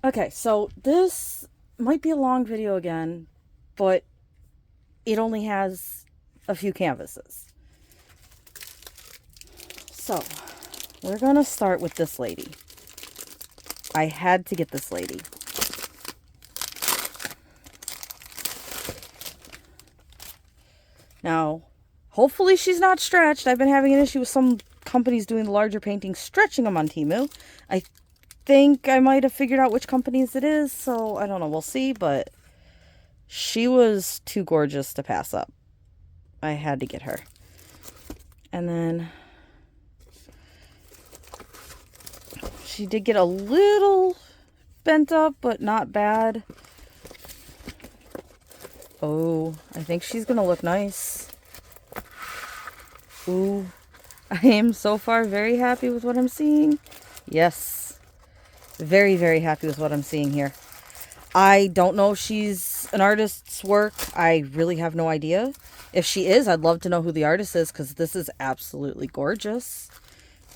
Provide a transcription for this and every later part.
Okay, so this might be a long video again, but it only has a few canvases. So, we're gonna start with this lady. I had to get this lady. Now, hopefully she's not stretched. I've been having an issue with some companies doing the larger paintings, stretching them on Temu. I think I might have figured out which companies it is, so I don't know. We'll see, but she was too gorgeous to pass up. I had to get her. And then she did get a little bent up, but not bad. Oh, I think she's gonna look nice. Ooh, I am so far very happy with what I'm seeing. Yes, very, very happy with what I'm seeing here. I don't know if she's an artist's work. I really have no idea. If she is, I'd love to know who the artist is, because this is absolutely gorgeous.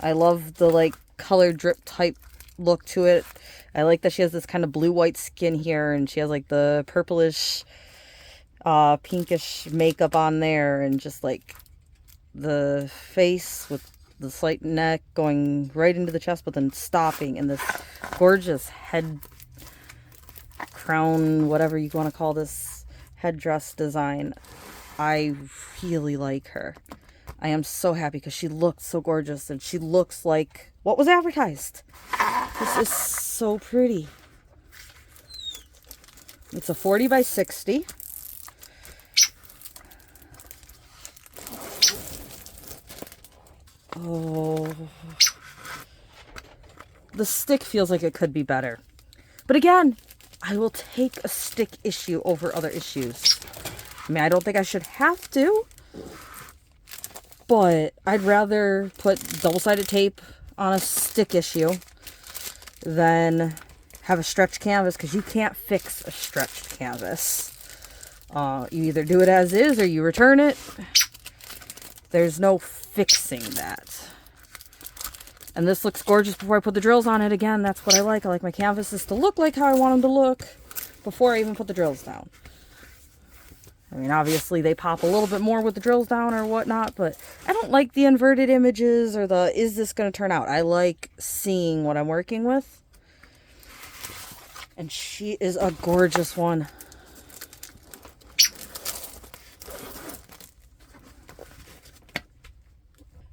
I love the like color drip type look to it. I like that she has this kind of blue-white skin here, and she has like the purplish, pinkish makeup on there, and just like the face with the slight neck going right into the chest, but then stopping, and this gorgeous head crown, whatever you want to call this headdress design. I really like her. I am so happy because she looks so gorgeous, and she looks like what was advertised. This is so pretty. It's a 40 by 60. Oh, the stick feels like it could be better. But again, I will take a stick issue over other issues. I mean, I don't think I should have to, but I'd rather put double-sided tape on a stick issue than have a stretched canvas, because you can't fix a stretched canvas. You either do it as is or you return it. There's no fixing that. And this looks gorgeous before I put the drills on it. Again, that's what I like. I like my canvases to look like how I want them to look before I even put the drills down. I mean, obviously they pop a little bit more with the drills down or whatnot, but I don't like the inverted images or the, is this going to turn out? I like seeing what I'm working with. And she is a gorgeous one.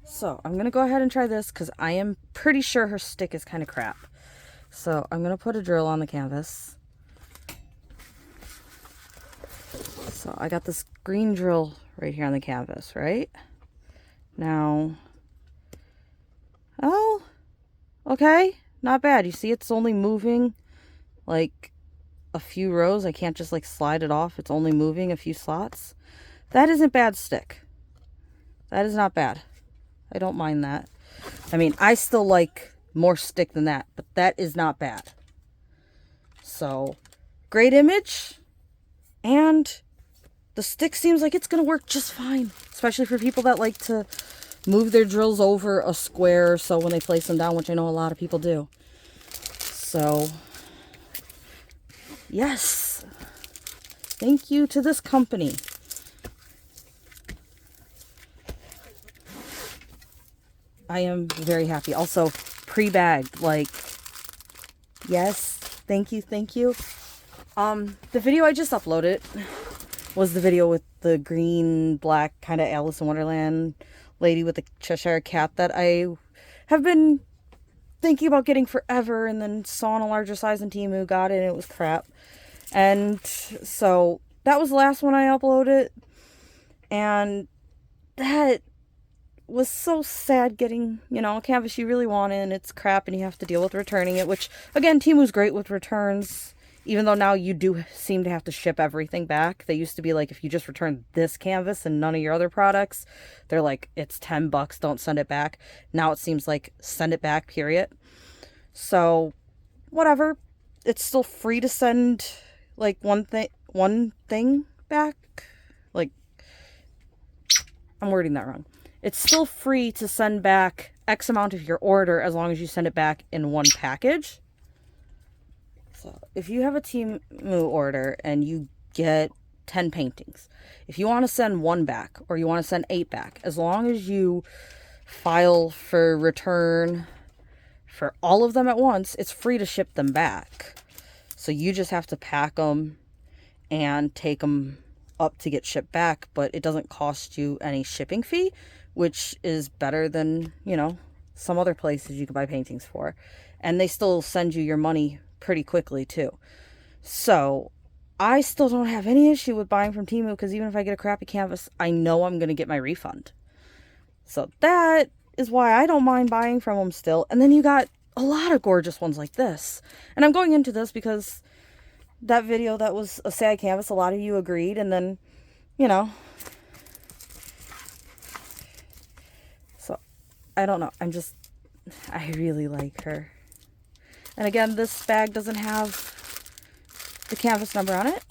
So I'm going to go ahead and try this, because I am pretty sure her stick is kind of crap. So I'm going to put a drill on the canvas. So I got this green drill right here on the canvas, right? Now, oh, okay, not bad. You see it's only moving like a few rows. I can't just like slide it off. It's only moving a few slots. That isn't bad stick. That is not bad. I don't mind that. I mean, I still like more stick than that, but that is not bad. So, great image, and the stick seems like it's going to work just fine, especially for people that like to move their drills over a square or so when they place them down, which I know a lot of people do. So, yes, thank you to this company. I am very happy. Also, pre-bagged, like, yes, thank you, thank you. The video I just uploaded was the video with the green, black, kind of Alice in Wonderland lady with the Cheshire cat that I have been thinking about getting forever, and then saw in a larger size in Temu, got it, and it was crap. And so that was the last one I uploaded, and that was so sad, getting, you know, a canvas you really wanted and it's crap and you have to deal with returning it, which, again, Temu's great with returns, even though now you do seem to have to ship everything back. They used to be like, if you just return this canvas and none of your other products, they're like, it's $10, don't send it back. Now it seems like send it back, period. So, whatever. It's still free to send, like, one thing back. Like, I'm wording that wrong. It's still free to send back X amount of your order as long as you send it back in one package. So if you have a Temu order and you get 10 paintings, if you want to send 1 back or you want to send 8 back, as long as you file for return for all of them at once, it's free to ship them back. So you just have to pack them and take them up to get shipped back, but it doesn't cost you any shipping fee, which is better than, you know, some other places you can buy paintings for. And they still send you your money pretty quickly too. So I still don't have any issue with buying from Temu, because even if I get a crappy canvas, I know I'm going to get my refund. So that is why I don't mind buying from them still. And then you got a lot of gorgeous ones like this. And I'm going into this because that video that was a sad canvas, a lot of you agreed. And then, you know, so I don't know. I really like her. And again, this bag doesn't have the canvas number on it.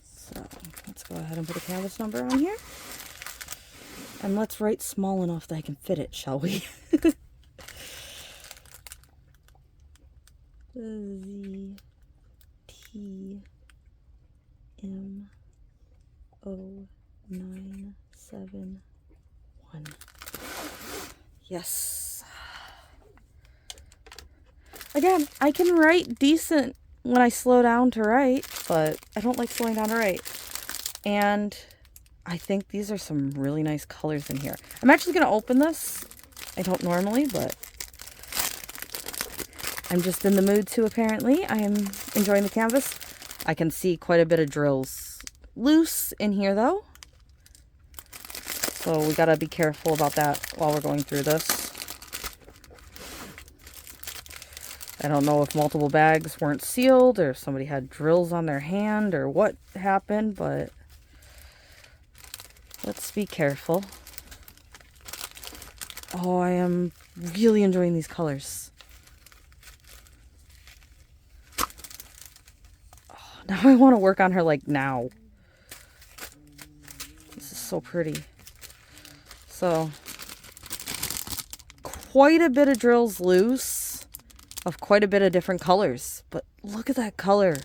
So let's go ahead and put a canvas number on here. And let's write small enough that I can fit it, shall we? ZTMO971. Yes. Again, I can write decent when I slow down to write, but I don't like slowing down to write. And I think these are some really nice colors in here. I'm actually going to open this. I don't normally, but I'm just in the mood to, apparently. I am enjoying the canvas. I can see quite a bit of drills loose in here, though. So we got to be careful about that while we're going through this. I don't know if multiple bags weren't sealed or if somebody had drills on their hand or what happened, but let's be careful. Oh, I am really enjoying these colors. Oh, now I want to work on her like now. This is so pretty. So, quite a bit of drills loose of quite a bit of different colors. But look at that color.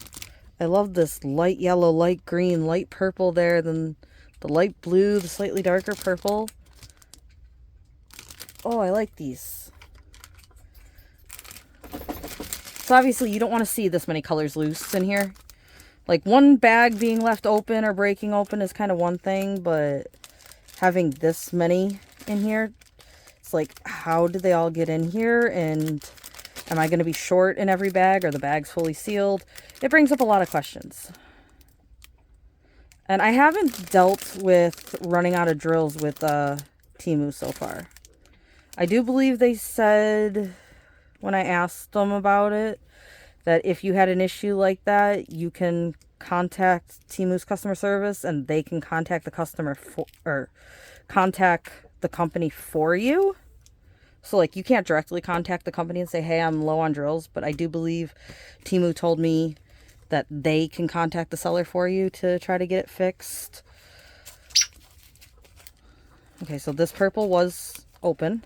I love this light yellow, light green, light purple there, then the light blue, the slightly darker purple. Oh, I like these. So obviously you don't want to see this many colors loose in here. Like one bag being left open or breaking open is kind of one thing, but having this many in here, it's like, how did they all get in here? And am I going to be short in every bag? Are the bags fully sealed? It brings up a lot of questions. And I haven't dealt with running out of drills with Temu so far. I do believe they said, when I asked them about it, that if you had an issue like that, you can contact Temu's customer service and they can contact the customer or contact the company for you. So like you can't directly contact the company and say, hey, I'm low on drills, but I do believe Temu told me that they can contact the seller for you to try to get it fixed. Okay, so this purple was open.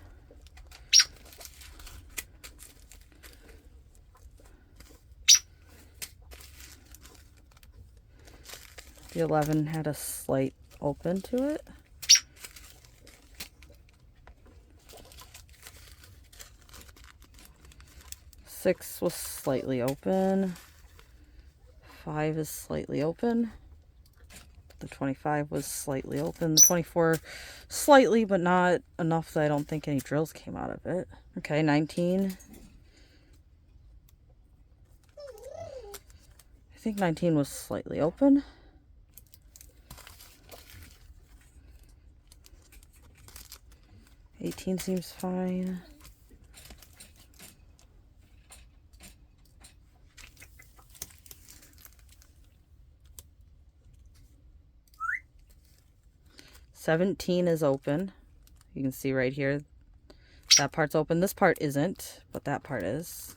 The 11 had a slight open to it. Six was slightly open. 5 is slightly open. The 25 was slightly open. The 24 slightly, but not enough that I don't think any drills came out of it. Okay, 19. I think 19 was slightly open. 18 seems fine. $17 is open. You can see right here, that part's open. This part isn't, but that part is.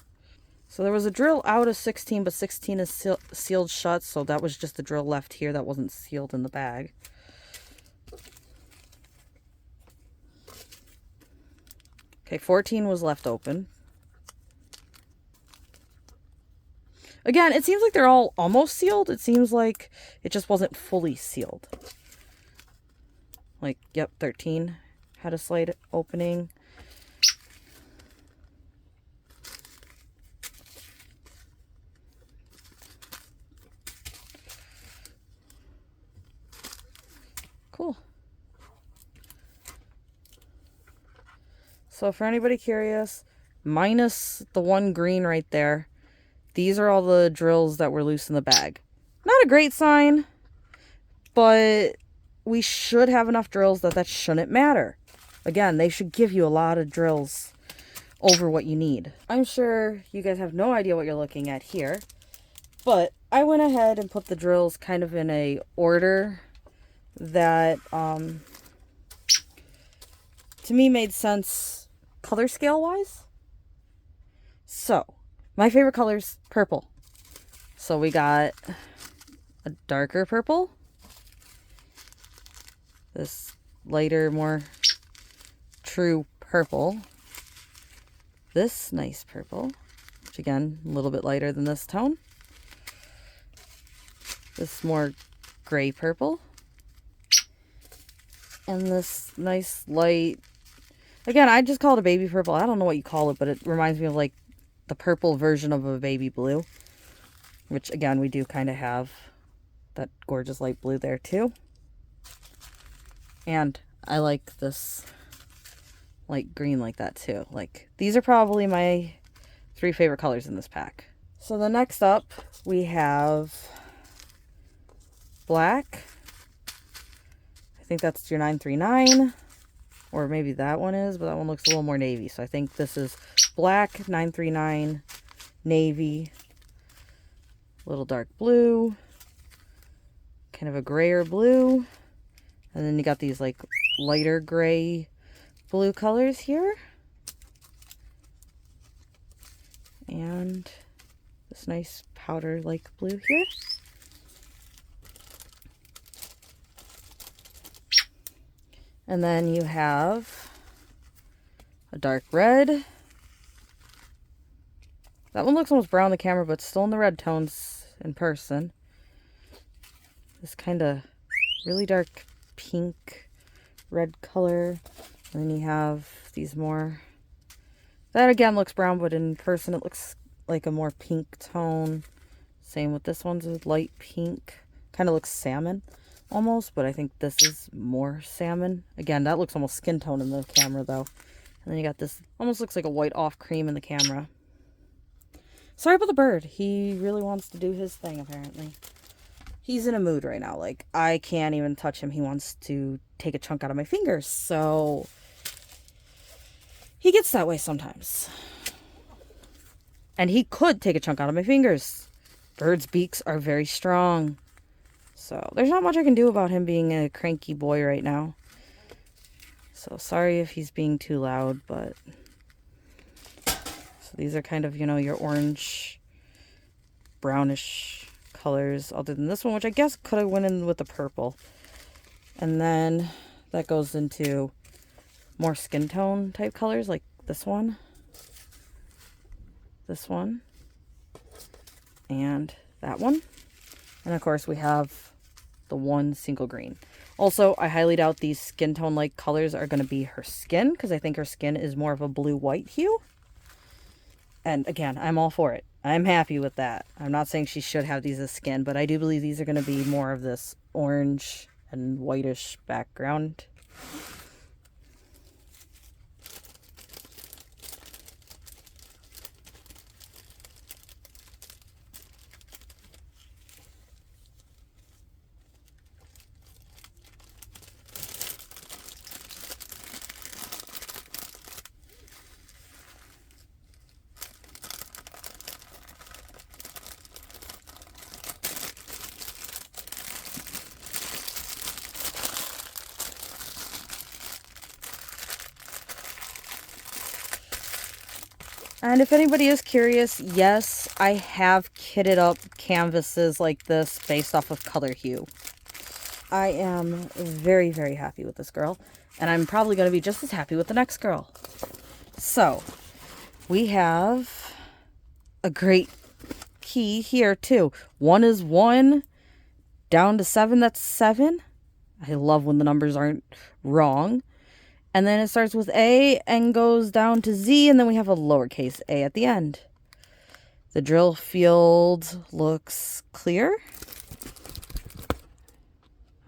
So there was a drill out of 16, but 16 is sealed shut, so that was just the drill left here that wasn't sealed in the bag. Okay, 14 was left open. Again, it seems like they're all almost sealed. It seems like it just wasn't fully sealed. Like, yep, 13 had a slight opening. Cool. So for anybody curious, minus the one green right there, these are all the drills that were loose in the bag. Not a great sign, but we should have enough drills that shouldn't matter. Again, they should give you a lot of drills over what you need. I'm sure you guys have no idea what you're looking at here, but I went ahead and put the drills kind of in a order that to me made sense color scale wise. So my favorite color's purple. So we got a darker purple, this lighter, more true purple, this nice purple, which again, a little bit lighter than this tone, this more gray purple, and this nice light, again, I just call it a baby purple. I don't know what you call it, but it reminds me of like the purple version of a baby blue, which again, we do kind of have that gorgeous light blue there too. And I like this light green like that too. Like, these are probably my 3 favorite colors in this pack. So the next up, we have black. I think that's your 939, or maybe that one is, but that one looks a little more navy. So I think this is black, 939, navy, little dark blue, kind of a grayer blue, and then you got these like lighter gray blue colors here, and this nice powder like blue here. And then you have a dark red. That one looks almost brown on the camera, but still in the red tones in person. This kind of really dark pink red color. And then you have these more, that again looks brown, but in person it looks like a more pink tone. Same with this one's a light pink. Kind of looks salmon almost, but I think this is more salmon. Again, that looks almost skin tone in the camera though. And then you got this, almost looks like a white off cream in the camera. Sorry about the bird. He really wants to do his thing apparently. He's in a mood right now. Like, I can't even touch him. He wants to take a chunk out of my fingers. So he gets that way sometimes. And he could take a chunk out of my fingers. Birds' beaks are very strong. So there's not much I can do about him being a cranky boy right now. So sorry if he's being too loud, but... So these are kind of, you know, your orange, brownish colors, other than this one, which I guess could have went in with the purple. And then that goes into more skin tone type colors, like this one, and that one. And of course we have the one single green. Also, I highly doubt these skin tone like colors are going to be her skin, because I think her skin is more of a blue-white hue. And again, I'm all for it. I'm happy with that. I'm not saying she should have these as skin, but I do believe these are going to be more of this orange and whitish background. And if anybody is curious, yes, I have kitted up canvases like this based off of color hue. I am very, very happy with this girl. And I'm probably going to be just as happy with the next girl. So, we have a great key here too. 1 is 1, down to 7, that's 7. I love when the numbers aren't wrong. And then it starts with A and goes down to Z, and then we have a lowercase a at the end. The drill field looks clear.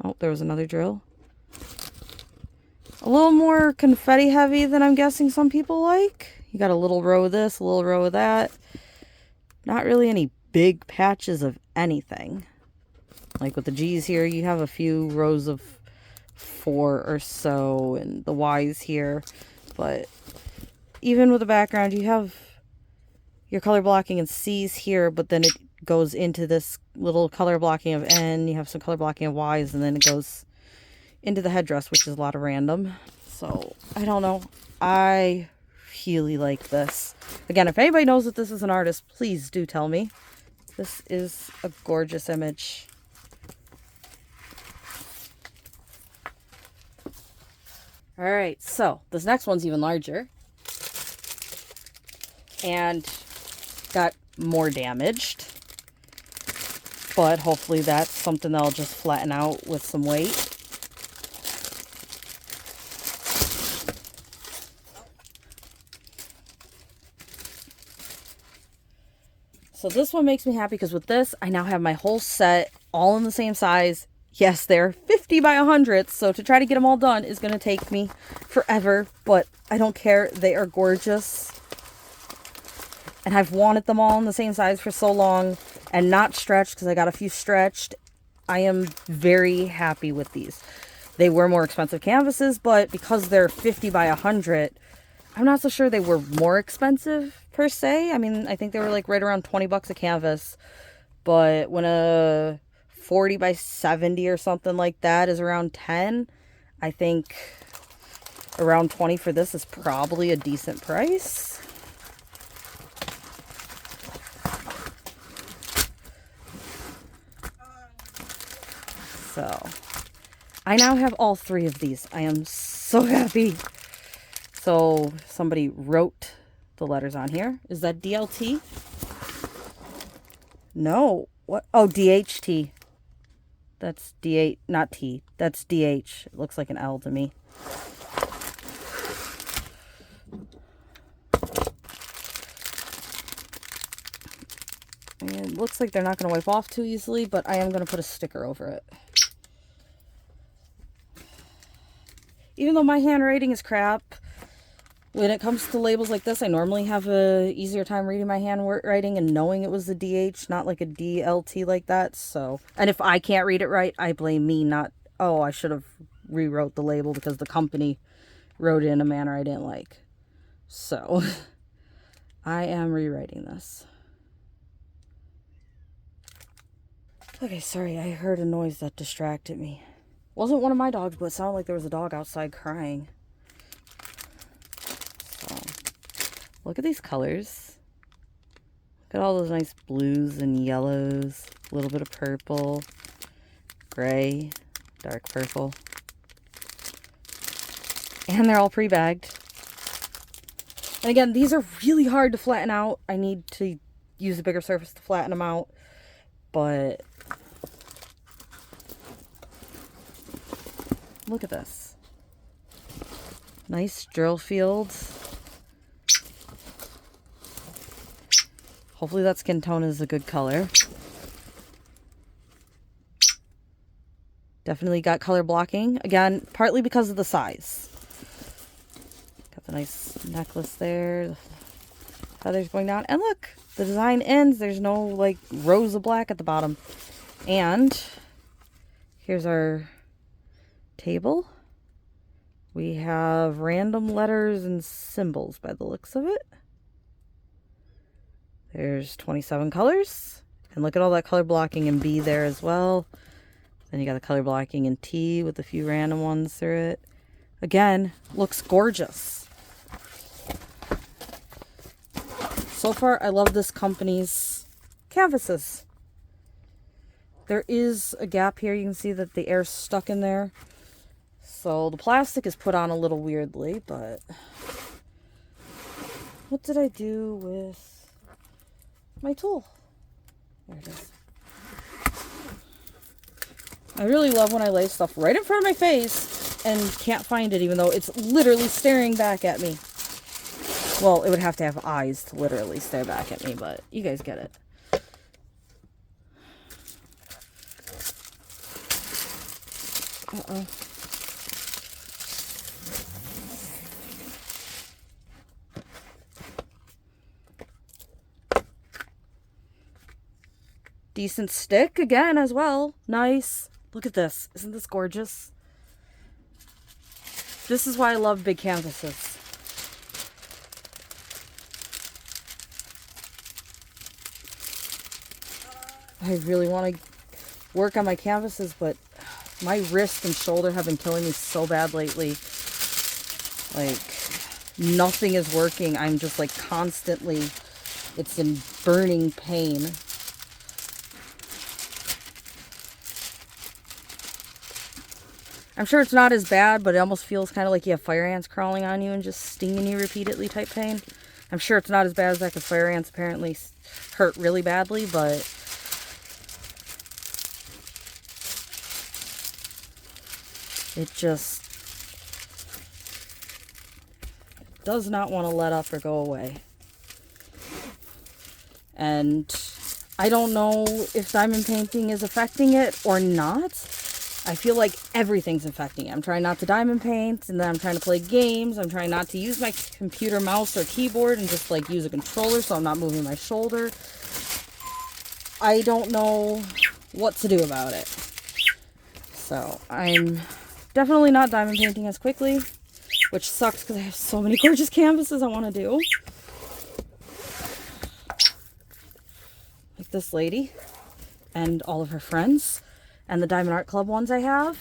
Oh, there was another drill. A little more confetti heavy than I'm guessing some people like. You got a little row of this, a little row of that. Not really any big patches of anything. Like with the G's here, you have a few rows of 4 or so, and the Y's here. But even with the background, you have your color blocking in C's here, but then it goes into this little color blocking of N. You have some color blocking of Y's, and then it goes into the headdress, which is a lot of random. So I don't know. I really like this. Again, if anybody knows that this is an artist, please do tell me. This is a gorgeous image. All right, so this next one's even larger and got more damaged, but hopefully that's something that'll just flatten out with some weight. So this one makes me happy because with this, I now have my whole set all in the same size. Yes, they're 50 by 100, so to try to get them all done is going to take me forever, but I don't care. They are gorgeous. And I've wanted them all in the same size for so long and not stretched because I got a few stretched. I am very happy with these. They were more expensive canvases, but because they're 50 by 100, I'm not so sure they were more expensive per se. I mean, I think they were like right around 20 bucks a canvas, but when a 40 by 70 or something like that is around 10, I think around 20 for this is probably a decent price. So I now have all 3 of these. I am so happy. So somebody wrote the letters on here. Is that DLT? No. What? Oh, DHT. That's D8, not T. That's DH. It looks like an L to me. And it looks like they're not going to wipe off too easily, but I am going to put a sticker over it. Even though my handwriting is crap, when it comes to labels like this, I normally have a easier time reading my handwriting and knowing it was a DH, not like a DLT like that. So, and if I can't read it right, I blame me, not, oh, I should have rewrote the label because the company wrote it in a manner I didn't like. So, I am rewriting this. Okay, sorry, I heard a noise that distracted me. Wasn't one of my dogs, but it sounded like there was a dog outside crying. Look at these colors. Look at all those nice blues and yellows. A little bit of purple. Gray. Dark purple. And they're all pre-bagged. And again, these are really hard to flatten out. I need to use a bigger surface to flatten them out. But look at this. Nice drill fields. Hopefully that skin tone is a good color. Definitely got color blocking. Again, partly because of the size. Got the nice necklace there. The feathers going down. And look, the design ends. There's no like rows of black at the bottom. And here's our table. We have random letters and symbols by the looks of it. There's 27 colors. And look at all that color blocking in B there as well. Then you got the color blocking in T with a few random ones through it. Again, looks gorgeous. So far, I love this company's canvases. There is a gap here. You can see that the air's stuck in there. So the plastic is put on a little weirdly, but what did I do with my tool? There it is. I really love when I lay stuff right in front of my face and can't find it, even though it's literally staring back at me. Well, it would have to have eyes to literally stare back at me, but you guys get it. Uh-oh. Decent stick again as well. Nice. Look at this. Isn't this gorgeous? This is why I love big canvases. I really want to work on my canvases, but my wrist and shoulder have been killing me so bad lately. Like, nothing is working. I'm just like constantly, it's in burning pain. I'm sure it's not as bad, but it almost feels kind of like you have fire ants crawling on you and just stinging you repeatedly type pain. I'm sure it's not as bad as that, because fire ants apparently hurt really badly, but it just does not want to let up or go away. And I don't know if diamond painting is affecting it or not. I feel like everything's affecting it. I'm trying not to diamond paint, and then I'm trying to play games. I'm trying not to use my computer mouse or keyboard and just like use a controller so I'm not moving my shoulder. I don't know what to do about it. So I'm definitely not diamond painting as quickly, which sucks because I have so many gorgeous canvases I want to do. Like this lady and all of her friends. And the Diamond Art Club ones I have.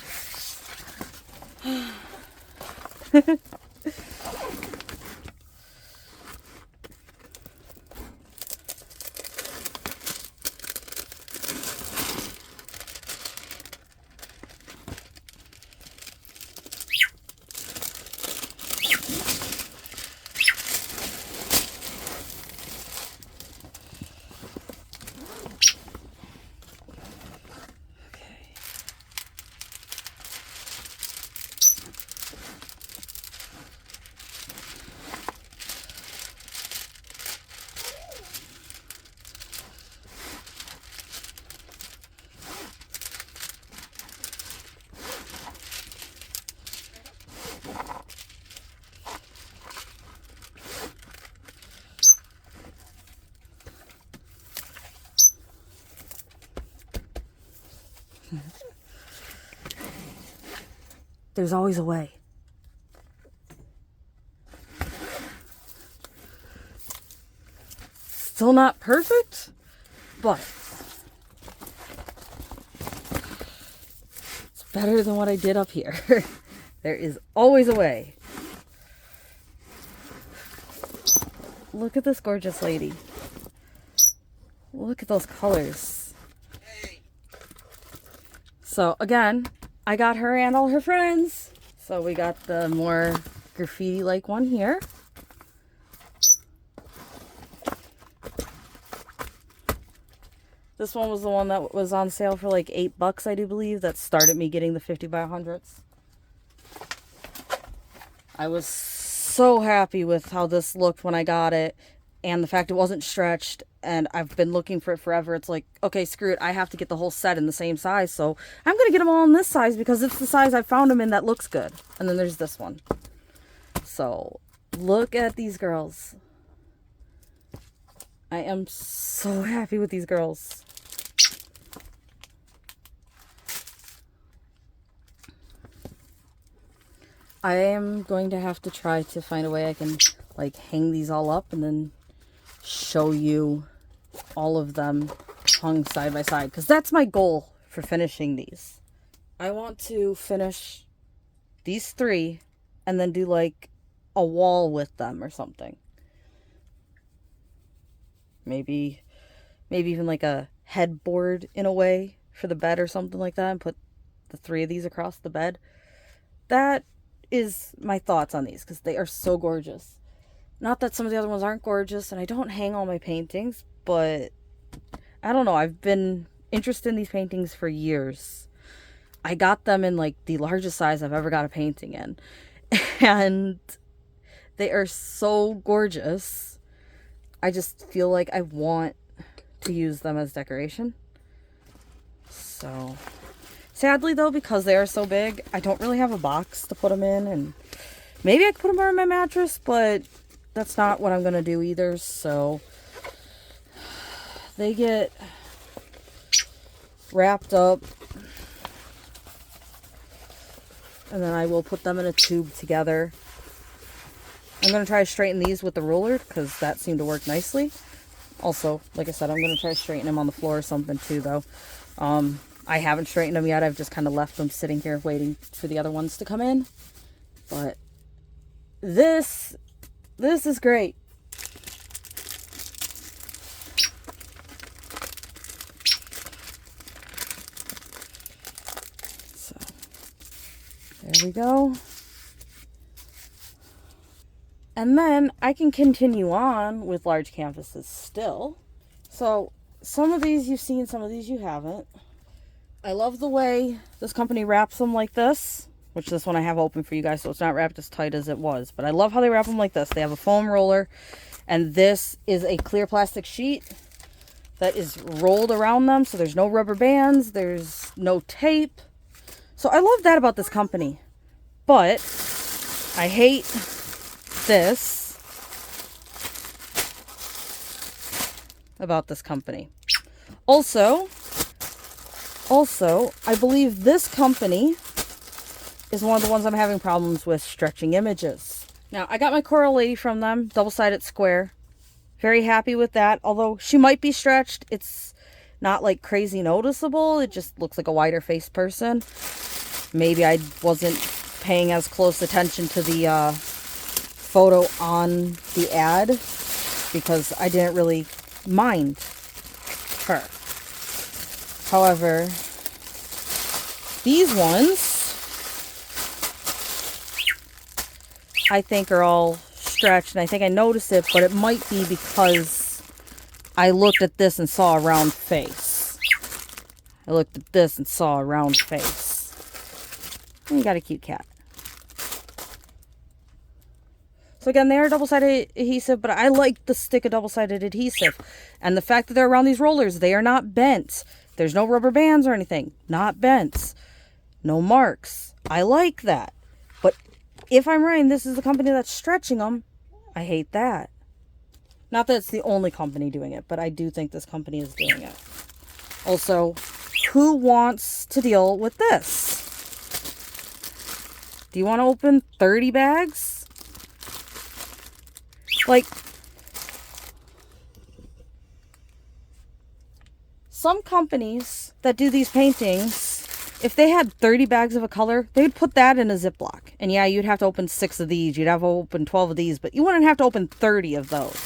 There's always a way. Still not perfect, but it's better than what I did up here. There is always a way. Look at this gorgeous lady. Look at those colors. So again, I got her and all her friends. So we got the more graffiti-like one here. This one was the one that was on sale for like $8, I do believe. That started me getting the 50 by 100s. I was so happy with how this looked when I got it. And the fact it wasn't stretched, and I've been looking for it forever. It's like, okay, screw it. I have to get the whole set in the same size. So I'm going to get them all in this size because it's the size I found them in that looks good. And then there's this one. So look at these girls. I am so happy with these girls. I am going to have to try to find a way I can like hang these all up and then show you all of them hung side by side, because that's my goal for finishing these. I want to finish these 3 and then do like a wall with them or something. Maybe even like a headboard in a way for the bed or something like that, and put the 3 of these across the bed. That is my thoughts on these, because they are so gorgeous. Not that some of the other ones aren't gorgeous, and I don't hang all my paintings, but I don't know. I've been interested in these paintings for years. I got them in like the largest size I've ever got a painting in. And they are so gorgeous. I just feel like I want to use them as decoration. So, sadly though, because they are so big, I don't really have a box to put them in. And maybe I could put them on my mattress, but that's not what I'm going to do either. So, they get wrapped up. And then I will put them in a tube together. I'm going to try to straighten these with the roller because that seemed to work nicely. Also, like I said, I'm going to try to straighten them on the floor or something too, though. I haven't straightened them yet. I've just kind of left them sitting here waiting for the other ones to come in. But this is great. So, there we go. And then I can continue on with large canvases still. So some of these you've seen, some of these you haven't. I love the way this company wraps them like this, which this one I have open for you guys, so it's not wrapped as tight as it was. But I love how they wrap them like this. They have a foam roller, and this is a clear plastic sheet that is rolled around them, so there's no rubber bands, there's no tape. So I love that about this company. But I hate this about this company. Also, I believe this company is one of the ones I'm having problems with stretching images. Now, I got my Coral Lady from them, double-sided square. Very happy with that. Although she might be stretched, it's not like crazy noticeable. It just looks like a wider faced person. Maybe I wasn't paying as close attention to the photo on the ad because I didn't really mind her. However, these ones I think are all stretched, and I think I noticed it, but it might be because I looked at this and saw a round face. I looked at this and saw a round face. And you got a cute cat. So again, they are double-sided adhesive, but I like the stick of double-sided adhesive. And the fact that they're around these rollers, they are not bent. There's no rubber bands or anything. Not bent. No marks. I like that. But if I'm right, this is the company that's stretching them, I hate that. Not that it's the only company doing it, but I do think this company is doing it. Also, who wants to deal with this? Do you want to open 30 bags? Like, some companies that do these paintings, if they had 30 bags of a color, they would put that in a Ziploc. And yeah, you'd have to open 6 of these. You'd have to open 12 of these, but you wouldn't have to open 30 of those.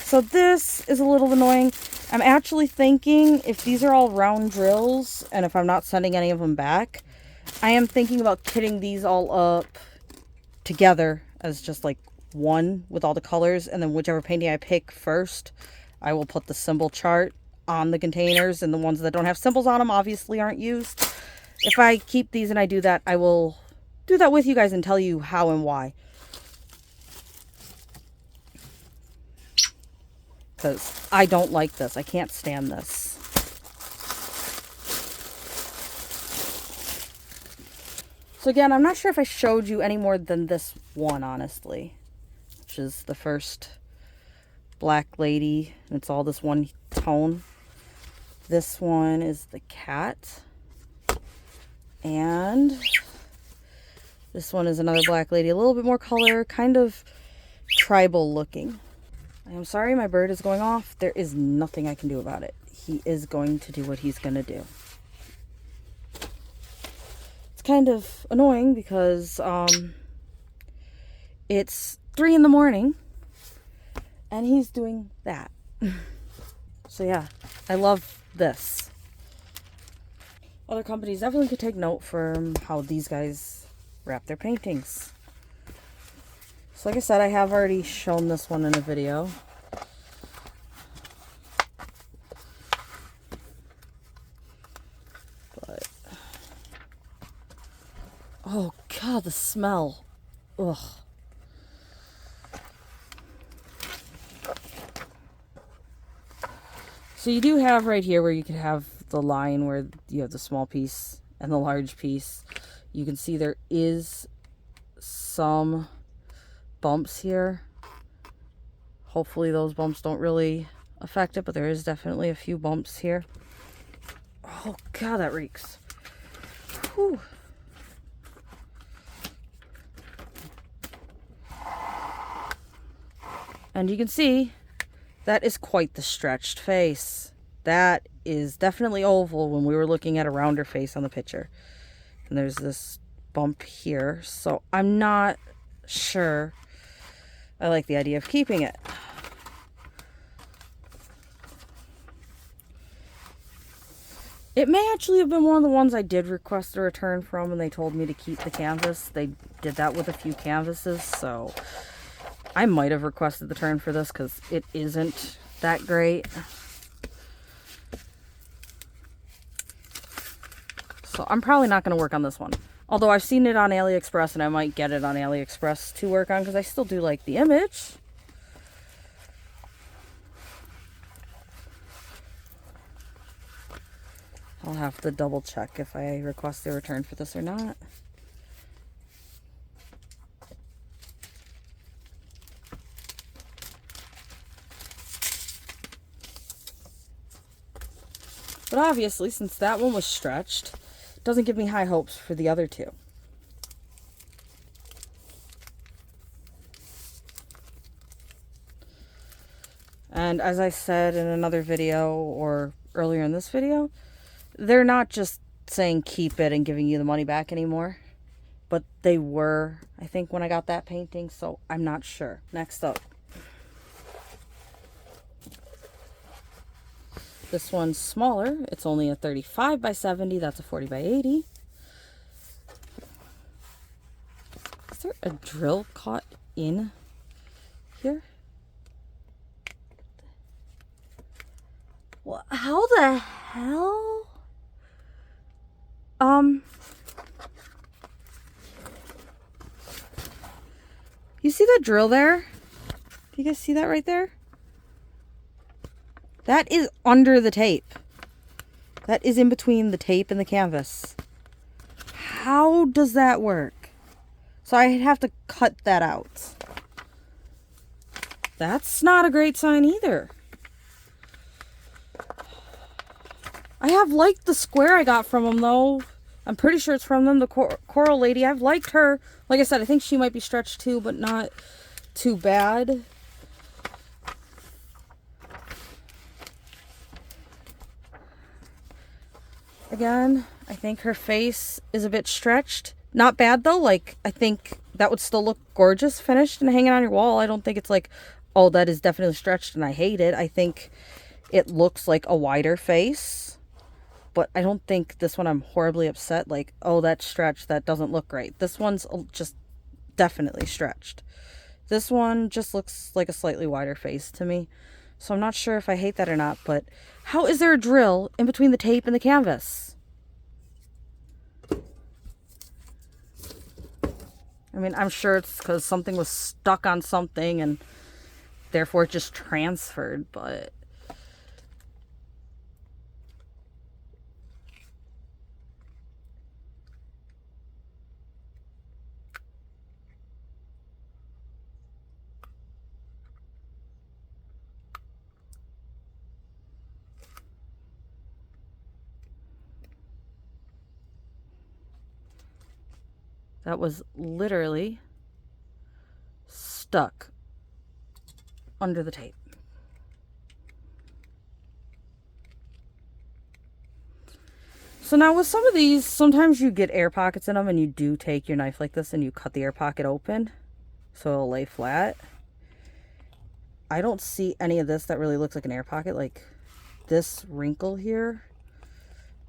So this is a little annoying. I'm actually thinking if these are all round drills, and if I'm not sending any of them back, I am thinking about kitting these all up together as just like one with all the colors, and then whichever painting I pick first, I will put the symbol chart on the containers, and the ones that don't have symbols on them obviously aren't used. If I keep these and I do that, I will do that with you guys and tell you how and why. Because I don't like this. I can't stand this. So again, I'm not sure if I showed you any more than this one, honestly. Which is the first black lady. And it's all this one tone. This one is the cat. And this one is another black lady. A little bit more color. Kind of tribal looking. I'm sorry my bird is going off. There is nothing I can do about it. He is going to do what he's going to do. It's kind of annoying because it's 3 in the morning and he's doing that. So yeah, I love this. Other companies definitely could take note from how these guys wrap their paintings. So like I said, I have already shown this one in a video. Oh, the smell. Ugh. So you do have right here where you could have the line where you have the small piece and the large piece. You can see there is some bumps here. Hopefully those bumps don't really affect it, but there is definitely a few bumps here. Oh God, that reeks. Whew. And you can see that is quite the stretched face. That is definitely oval when we were looking at a rounder face on the picture. And there's this bump here, so I'm not sure I like the idea of keeping it. It may actually have been one of the ones I did request a return from and they told me to keep the canvas. They did that with a few canvases, so I might have requested the return for this because it isn't that great. So I'm probably not going to work on this one. Although I've seen it on AliExpress and I might get it on AliExpress to work on because I still do like the image. I'll have to double check if I request a return for this or not. But obviously, since that one was stretched, it doesn't give me high hopes for the other two. And as I said in another video or earlier in this video, they're not just saying keep it and giving you the money back anymore. But they were, I think, when I got that painting, so I'm not sure. Next up. This one's smaller. It's only a 35 by 70. That's a 40 by 80. Is there a drill caught in here? What? How the hell? You see that drill there? Do you guys see that right there? That is under the tape. That is in between the tape and the canvas. How does that work? So I'd have to cut that out. That's not a great sign either. I have liked the square I got from them though. I'm pretty sure it's from them, the coral lady. I've liked her. Like I said, I think she might be stretched too, but not too bad. Again, I think her face is a bit stretched. Not bad though. Like, I think that would still look gorgeous finished and hanging on your wall. I don't think it's like, oh, that is definitely stretched and I hate it. I think it looks like a wider face. But I don't think this one I'm horribly upset. Like, oh, that's stretched. That doesn't look great. This one's just definitely stretched. This one just looks like a slightly wider face to me. So I'm not sure if I hate that or not. But how is there a drill in between the tape and the canvas? I mean, I'm sure it's because something was stuck on something and therefore it just transferred. But that was literally stuck under the tape. So now with some of these, sometimes you get air pockets in them and you do take your knife like this and you cut the air pocket open so it'll lay flat. I don't see any of this that really looks like an air pocket. Like this wrinkle here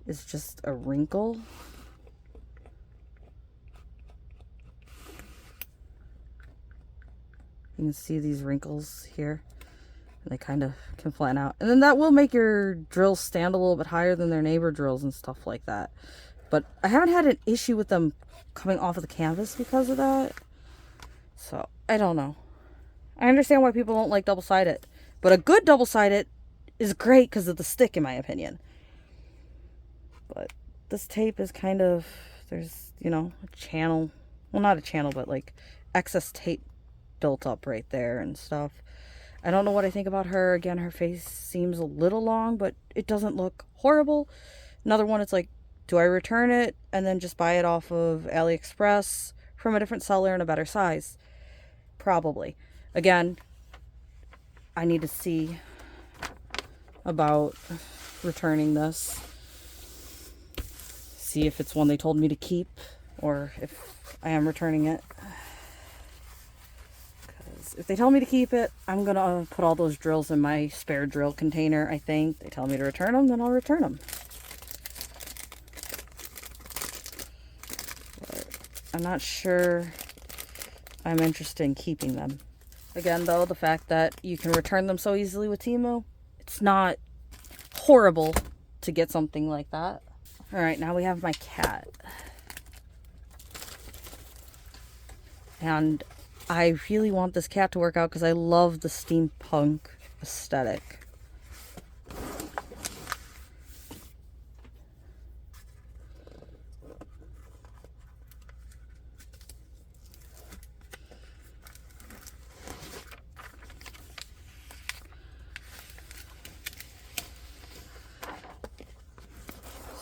is just a wrinkle. You can see these wrinkles here. And they kind of can flatten out. And then that will make your drills stand a little bit higher than their neighbor drills and stuff like that. But I haven't had an issue with them coming off of the canvas because of that. So, I don't know. I understand why people don't like double-sided. But a good double-sided is great because of the stick, in my opinion. But this tape is kind of... There's, you know, a channel. Well, not a channel, but like excess tape built up right there and stuff. I don't know what I think about her. Again, her face seems a little long, but it doesn't look horrible. Another one, it's like, do I return it and then just buy it off of AliExpress from a different seller in a better size? Probably. Again, I need to see about returning this. See if it's one they told me to keep or if I am returning it. Because if they tell me to keep it, I'm going to put all those drills in my spare drill container, I think. They tell me to return them, then I'll return them. But I'm not sure I'm interested in keeping them. Again, though, the fact that you can return them so easily with Temu, it's not horrible to get something like that. Alright, now we have my cat. And I really want this cat to work out because I love the steampunk aesthetic.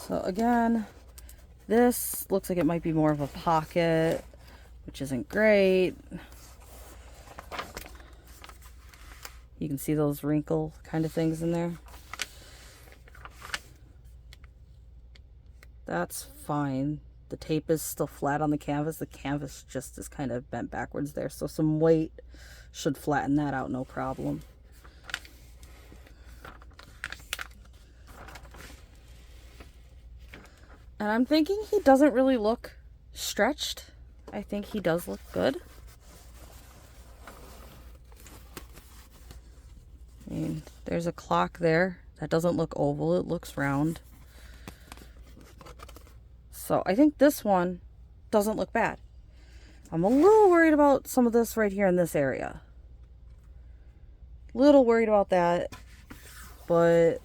So again, this looks like it might be more of a pocket, which isn't great. You can see those wrinkle kind of things in there. That's fine. The tape is still flat on the canvas. The canvas just is kind of bent backwards there. So some weight should flatten that out, no problem. And I'm thinking he doesn't really look stretched. I think he does look good. I mean, there's a clock there. That doesn't look oval, it looks round. So I think this one doesn't look bad. I'm a little worried about some of this right here in this area. Little worried about that. But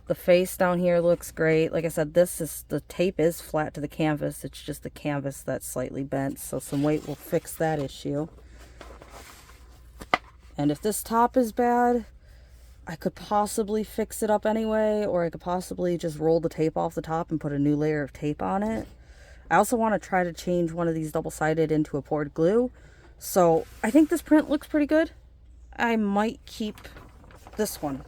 the face down here looks great. Like I said, the tape is flat to the canvas. It's just the canvas that's slightly bent. So some weight will fix that issue. And if this top is bad, I could possibly fix it up anyway. Or I could possibly just roll the tape off the top and put a new layer of tape on it. I also want to try to change one of these double-sided into a poured glue. So I think this print looks pretty good. I might keep this one.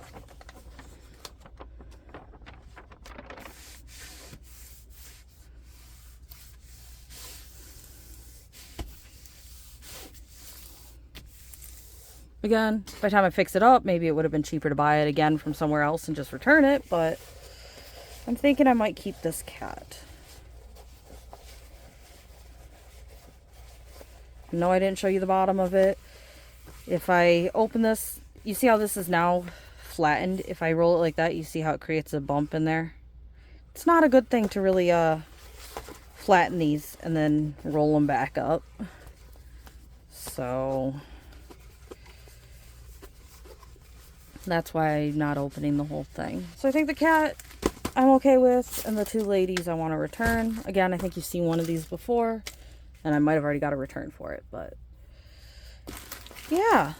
Again, by the time I fix it up, maybe it would have been cheaper to buy it again from somewhere else and just return it, but I'm thinking I might keep this cat. No, I didn't show you the bottom of it. If I open this, you see how this is now flattened? If I roll it like that, you see how it creates a bump in there? It's not a good thing to really flatten these and then roll them back up. So that's why I'm not opening the whole thing. So I think the cat I'm okay with, and the two ladies I want to return. Again, I think you've seen one of these before, and I might have already got a return for it, but yeah.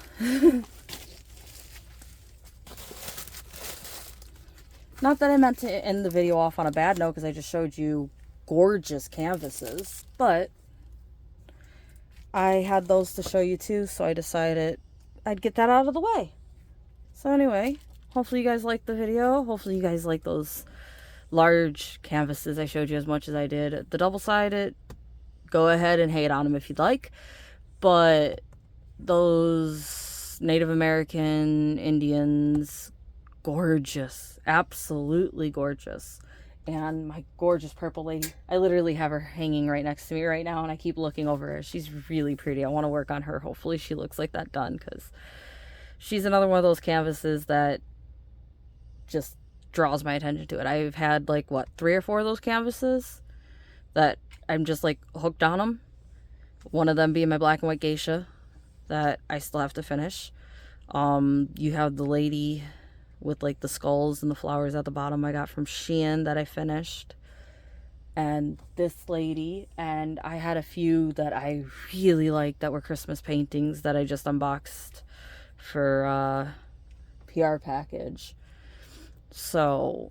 Not that I meant to end the video off on a bad note, because I just showed you gorgeous canvases, but I had those to show you too, so I decided I'd get that out of the way. So anyway, hopefully you guys liked the video. Hopefully you guys like those large canvases I showed you as much as I did. The double-sided, go ahead and hate on them if you'd like. But those Native American Indians, gorgeous. Absolutely gorgeous. And my gorgeous purple lady, I literally have her hanging right next to me right now, and I keep looking over her. She's really pretty. I want to work on her. Hopefully she looks like that done, because she's another one of those canvases that just draws my attention to it. I've had like, what, 3 or 4 of those canvases that I'm just like hooked on them. One of them being my black and white geisha that I still have to finish. You have the lady with like the skulls and the flowers at the bottom I got from Shein that I finished. And this lady, and I had a few that I really liked that were Christmas paintings that I just unboxed for PR package. So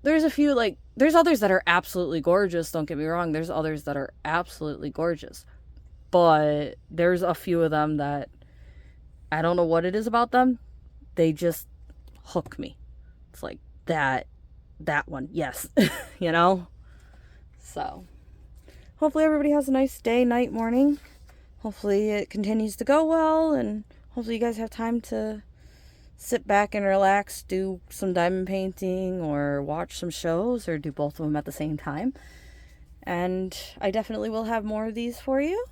there's a few, like, there's others that are absolutely gorgeous, don't get me wrong. There's others that are absolutely gorgeous. But there's a few of them that I don't know what it is about them. They just hook me. It's like that one, yes. You know? So hopefully everybody has a nice day, night, morning. Hopefully it continues to go well, and hopefully you guys have time to sit back and relax, do some diamond painting or watch some shows or do both of them at the same time. And I definitely will have more of these for you.